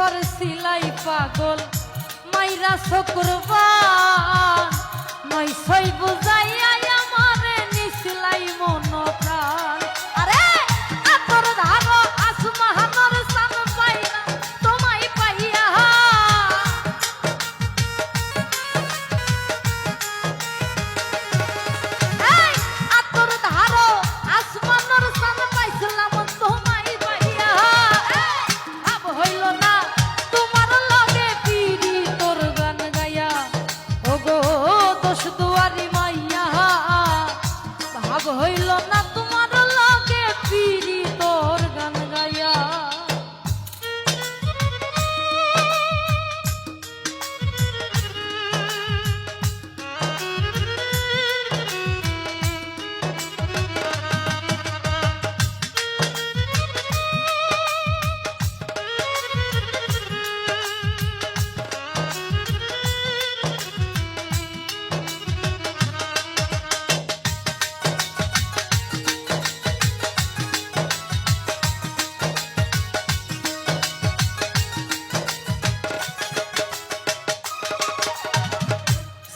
করছিলাই পাগল মাইরা শুক্রবার নয় সই বুঝাইয়া আমারে নিছিলাই মন প্রাণ আরে আতর ধারো আসমাহানর সান পাইয়া তোমায় পাইয়া এই আতর ধারো আসমানর সান পাইছিলাম তোমায় পাইয়া ভাব হইল না তোমার লগে পিরি তোর গান গায়া ওগো দোষ দুয়ারি মাইয়া ভাব হইল না তোমার লগে পিরি তোর গান গায়া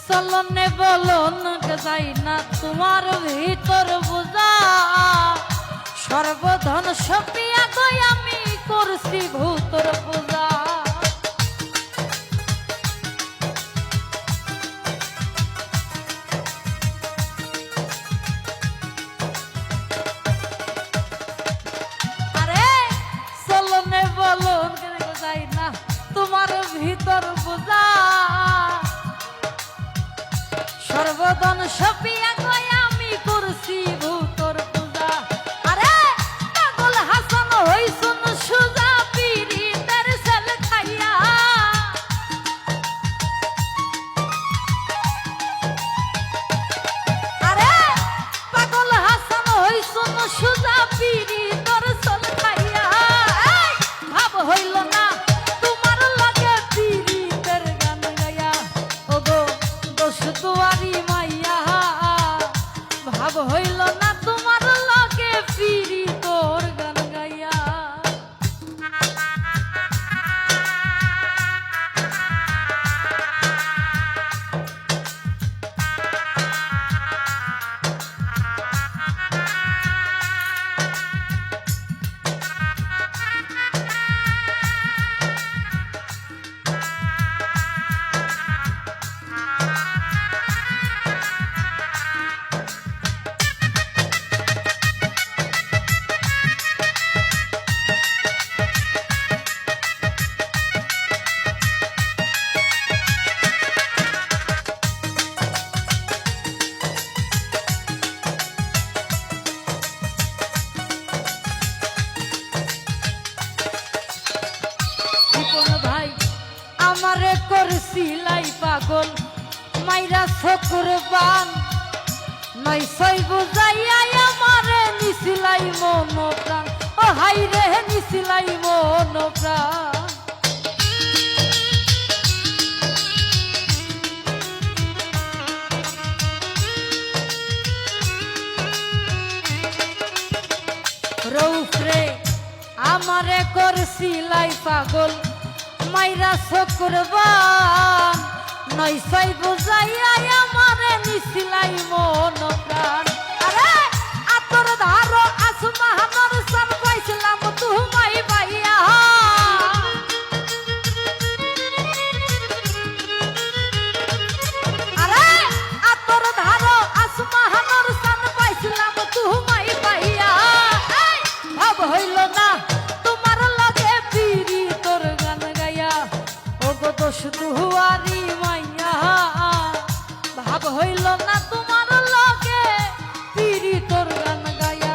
চলনে বলন যাই না তোমার ভিতর বোঝা সর্বধন সপিয়া গই আমি করছি ভূতর পূজা আরে চলনে বলন যাই না তোমার ভিতর বোঝা সর্বদন সপিয়া গই আমি করছি ভূতর পূজা আরে পাগল হাসান হইছুন সুজা পীড়িতের সেল খাইয়া আরে পাগল হাসান হইছুন সুজা পীড়িতের সেল খাইয়া ভাব হইল না তোমার লাগে পীড়িতের গান গায়া ওগো দোষ দুয়ারি মাইয়া ভাব হইল না তোমার লগে ফিরি তোর গান গাইয়া আমারে করছিলাই পাগল মাইরা শুক্রবার নয় সই বুঝাইয়া আমারে নিছিলাই মন প্রাণ ও হাই রে নিছিলাই মন প্রাণ রৌফরে আমারে করছিলাই পাগল মাইরা শুক্রবার নয় সই বুঝাইয়া আমারে নিছিলাই মন প্রাণ আরে আতর ধারো আসমাহানর সান পাইছিলাম তোমায় পাইয়া আরে আতর ধারো আসমাহানর সান পাইছিলাম তোমায় পাইয়া ভাব হইল না তোমার লগে পিরি তোর গান গায়া ওগো দোষ দুয়ারি মাইয়া ভাব হইল না তোমার লগে পিরি তোর গান গায়া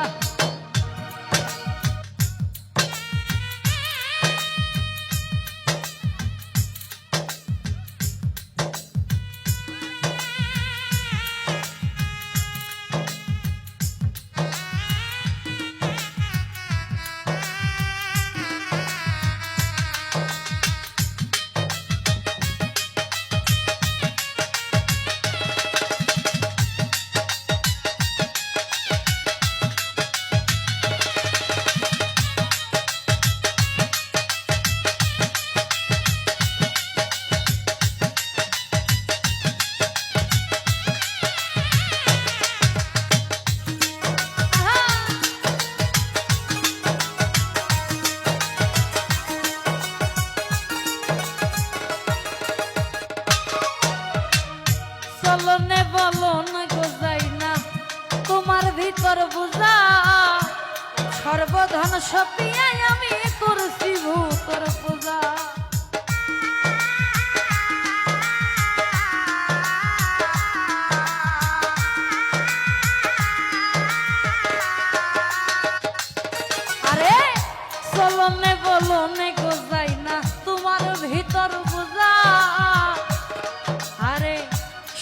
সপিয়াই আমি করছি ভূতর পূজা। আরে চলনে বলনে গোজাই না তোমার ভিতর বুঝা। আরে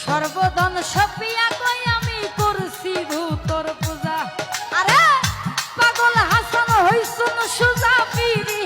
সর্বধন সপিয়া কই আমি করছি ভূতর পূজা। আরে পাগল হাসান হইছুন সুজা পিরি